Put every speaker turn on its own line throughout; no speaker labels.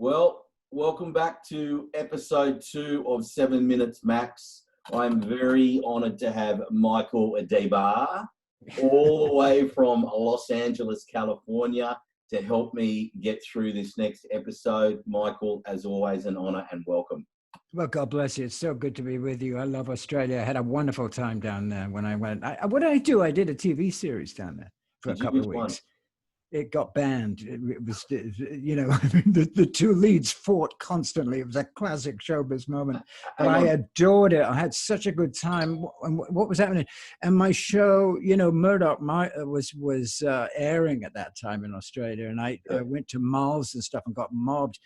Well, welcome back to episode 2 of 7 Minutes Max. I'm very honoured to have Michael Debar all the way from Los Angeles, California, to help me get through this next episode. Michael, as always, an honour and welcome.
Well, God bless you. It's so good to be with you. I love Australia. I had a wonderful time down there when I went. What did I do? I did a TV series down there for a couple of weeks. It got banned. It was, the two leads fought constantly. It was a classic showbiz moment. But I adored it. I had such a good time. And what was happening? And my show, Murdoch was airing at that time in Australia. And I went to malls and stuff and got mobbed.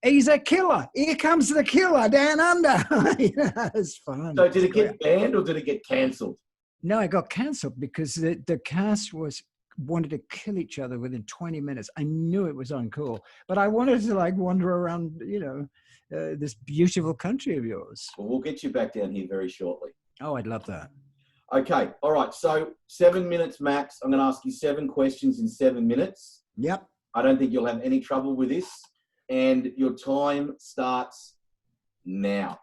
He's a killer. Here comes the killer down under. It's fun.
So did it get banned or did it get cancelled?
No, it got cancelled because the cast wanted to kill each other within 20 minutes. I knew it was uncool, but I wanted to wander around, this beautiful country of yours.
Well, we'll get you back down here very shortly.
Oh, I'd love that.
Okay. All right. So 7 minutes max. I'm going to ask you 7 questions in 7 minutes.
Yep.
I don't think you'll have any trouble with this. And your time starts now.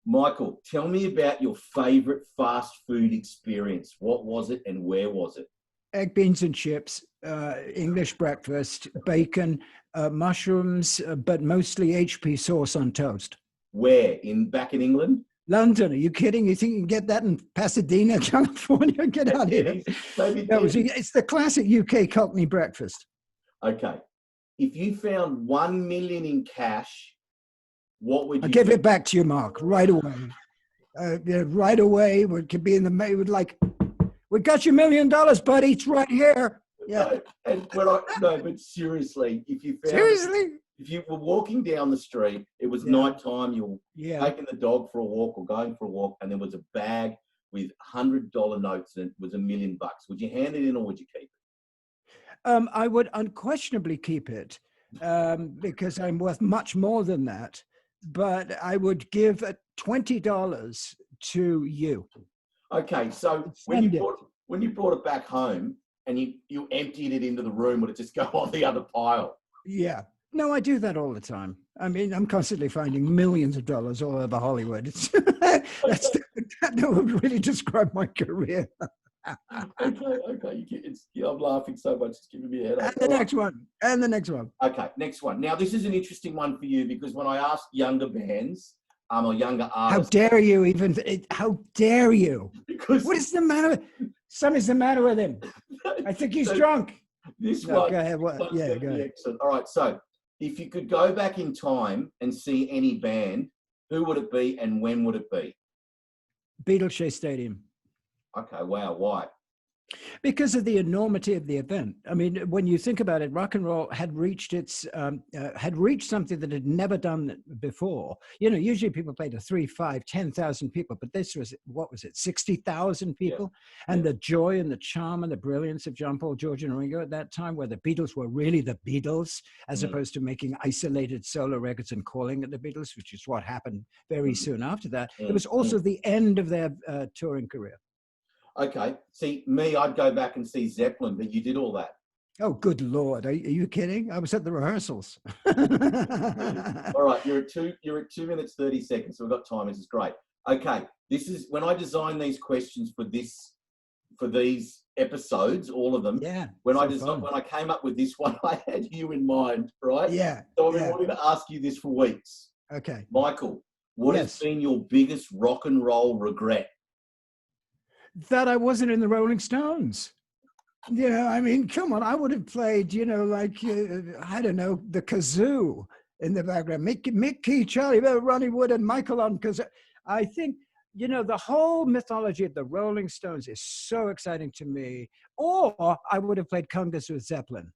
Michael, tell me about your favorite fast food experience. What was it and where was it?
Egg, beans and chips, English breakfast, bacon, mushrooms, but mostly HP sauce on toast.
Where? Back in England?
London. Are you kidding? You think you can get that in Pasadena, California? Get out of here. It's the classic UK Cockney breakfast.
Okay. If you found $1 million in cash, what would you
I'll give it back to you, Mark, right away. Right away. It could be in the we got you $1 million, buddy. It's right here. Yeah.
But seriously, if you were walking down the street, it was nighttime, you were taking the dog for a walk or going for a walk, and there was a bag with $100 notes and it was $1 million. Would you hand it in or would you keep it?
I would unquestionably keep it because I'm worth much more than that. But I would give $20 to you.
Okay, so when you brought it back home and you emptied it into the room, would it just go on the other pile?
Yeah. No, I do that all the time. I mean, I'm constantly finding millions of dollars all over Hollywood. That would really describe my career.
Okay. I'm laughing so much, it's giving me a headache.
And the next one.
Okay, next one. Now, this is an interesting one for you because when I ask younger bands or younger artists...
How dare you?
Because
what is the matter? Something's the matter with him. I think he's drunk.
Go
ahead. Go ahead.
Excellent. All right, so if you could go back in time and see any band, who would it be and when would it be?
Beatles Shea Stadium.
Okay, wow, why?
Because of the enormity of the event. I mean, when you think about it, rock and roll had reached something that had never done before. Usually people play to 3, 5, 10,000 people, but this was, 60,000 people? Yeah. And the joy and the charm and the brilliance of John Paul, George and Ringo at that time, where the Beatles were really the Beatles, as opposed to making isolated solo records and calling it the Beatles, which is what happened very soon after that. It was also the end of their touring career.
Okay. See, I'd go back and see Zeppelin, but you did all that.
Oh, good Lord. Are you kidding? I was at the rehearsals.
All right. You're at 2 minutes, 30 seconds. So we've got time. This is great. Okay. This is when I designed these questions for these episodes, all of them.
Yeah.
When I came up with this one, I had you in mind, right?
Yeah.
So I've been wanting to ask you this for weeks.
Okay.
Michael, what has been your biggest rock and roll regret?
That I wasn't in the Rolling Stones. I mean, come on, I would have played, I don't know, the kazoo in the background. Mickey, Charlie, Ronnie Wood and Michael on kazoo. I think, the whole mythology of the Rolling Stones is so exciting to me. Or I would have played congas with Zeppelin,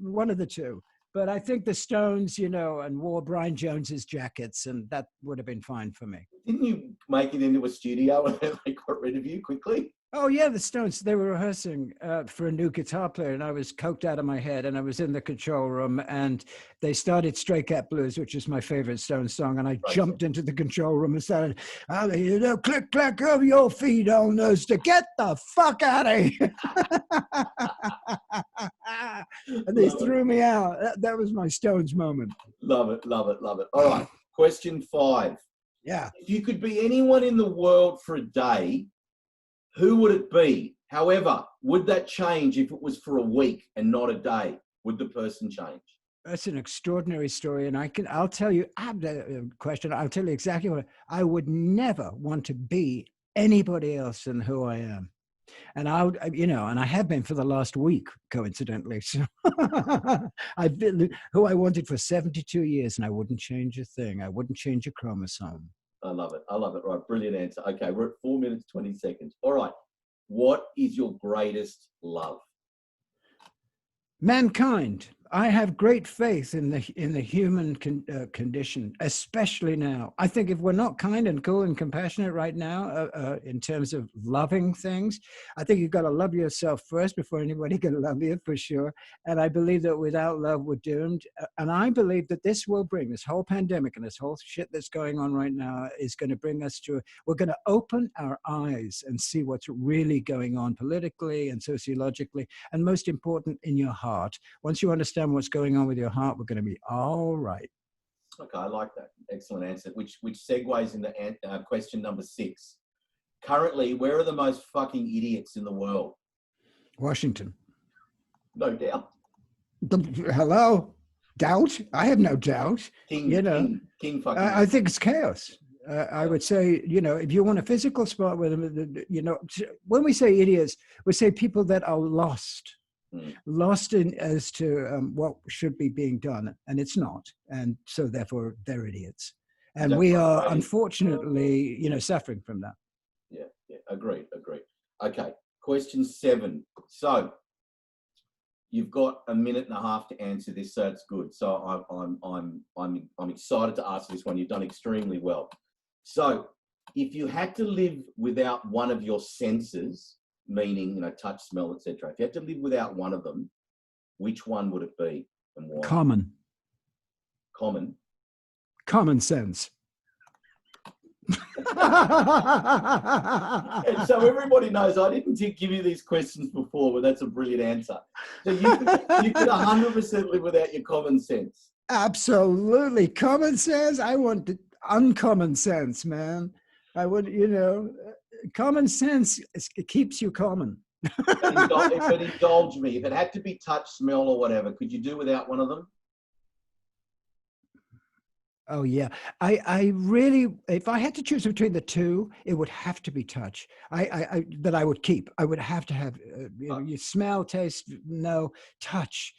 one of the two. But I think the Stones, and wore Brian Jones's jackets, and that would have been fine for me.
Didn't you make it into a studio and they got rid of you quickly?
Oh yeah, the Stones. They were rehearsing for a new guitar player, and I was coked out of my head, and I was in the control room, and they started "Stray Cat Blues," which is my favorite Stones song, and I jumped into the control room and started, you know, click clack of your feet on those to get the fuck out of here, and they threw me out. That was my Stones moment.
Love it, love it, love it. All right, question 5.
Yeah.
If you could be anyone in the world for a day, who would it be? However, would that change if it was for a week and not a day? Would the person change?
That's an extraordinary story, and I'll tell you. I have the question. I'll tell you exactly what I would never want to be anybody else than who I am, and and I have been for the last week, coincidentally. So I've been who I wanted for 72 years, and I wouldn't change a thing. I wouldn't change a chromosome.
I love it. I love it. Right. Brilliant answer. Okay. We're at 4 minutes, 20 seconds. All right. What is your greatest love?
Mankind. I have great faith in the human condition, especially now. I think if we're not kind and cool and compassionate right now, in terms of loving things, I think you've got to love yourself first before anybody can love you, for sure. And I believe that without love, we're doomed. And I believe that this whole pandemic and this whole shit that's going on right now is going to bring us to, we're going to open our eyes and see what's really going on politically and sociologically, and most important, in your heart. Once you understand what's going on with your heart, we're going to be all right.
Okay, I like that. Excellent answer. Which segues into question number 6. Currently, where are the most fucking idiots in the world?
Washington.
No doubt.
Hello? Doubt? I have no doubt.
King fucking.
I think it's chaos. I would say, if you want a physical spot with them, when we say idiots, we say people that are lost. Lost as to what should be being done, and it's not, and so therefore they're idiots, and we are unfortunately suffering from that.
Yeah, agreed. Okay, question 7. So you've got a minute and a half to answer this, so it's good. So I'm excited to ask this one. You've done extremely well. So if you had to live without one of your senses, meaning touch, smell, etc., if you had to live without one of them, which one would it be and why?
Common sense.
And so everybody knows I didn't give you these questions before, but that's a brilliant answer. So you could 100% live without your common sense.
Absolutely. Common sense. I want uncommon sense, man. I would, common sense keeps you common.
But indulge me. If it had to be touch, smell, or whatever, could you do without one of them?
Oh yeah, I really, if I had to choose between the two, it would have to be touch. That I would keep. I would have to have you smell, taste, no, touch.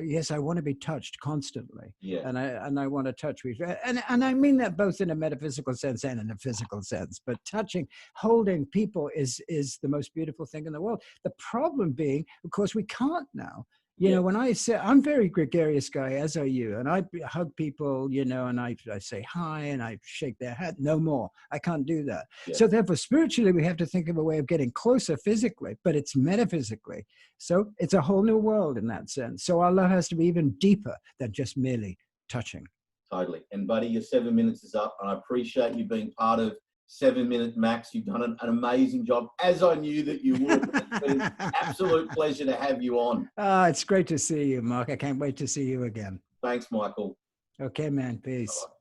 Yes, I want to be touched constantly.
Yeah.
And I want to touch people. And I mean that both in a metaphysical sense and in a physical sense. But touching, holding people is the most beautiful thing in the world. The problem being, of course, we can't now. When I say, I'm a very gregarious guy, as are you, and I hug people, and I say hi and I shake their hand, no more. I can't do that. Yeah. So therefore, spiritually, we have to think of a way of getting closer physically, but it's metaphysically. So it's a whole new world in that sense. So our love has to be even deeper than just merely touching.
Totally. And buddy, your 7 minutes is up, and I appreciate you being part of 7 Minute Max. You've done an amazing job, as I knew that you would. It's been an absolute pleasure to have you on.
It's great to see you, Mark. I can't wait to see you again.
Thanks, Michael.
Okay, man. Peace. Bye-bye.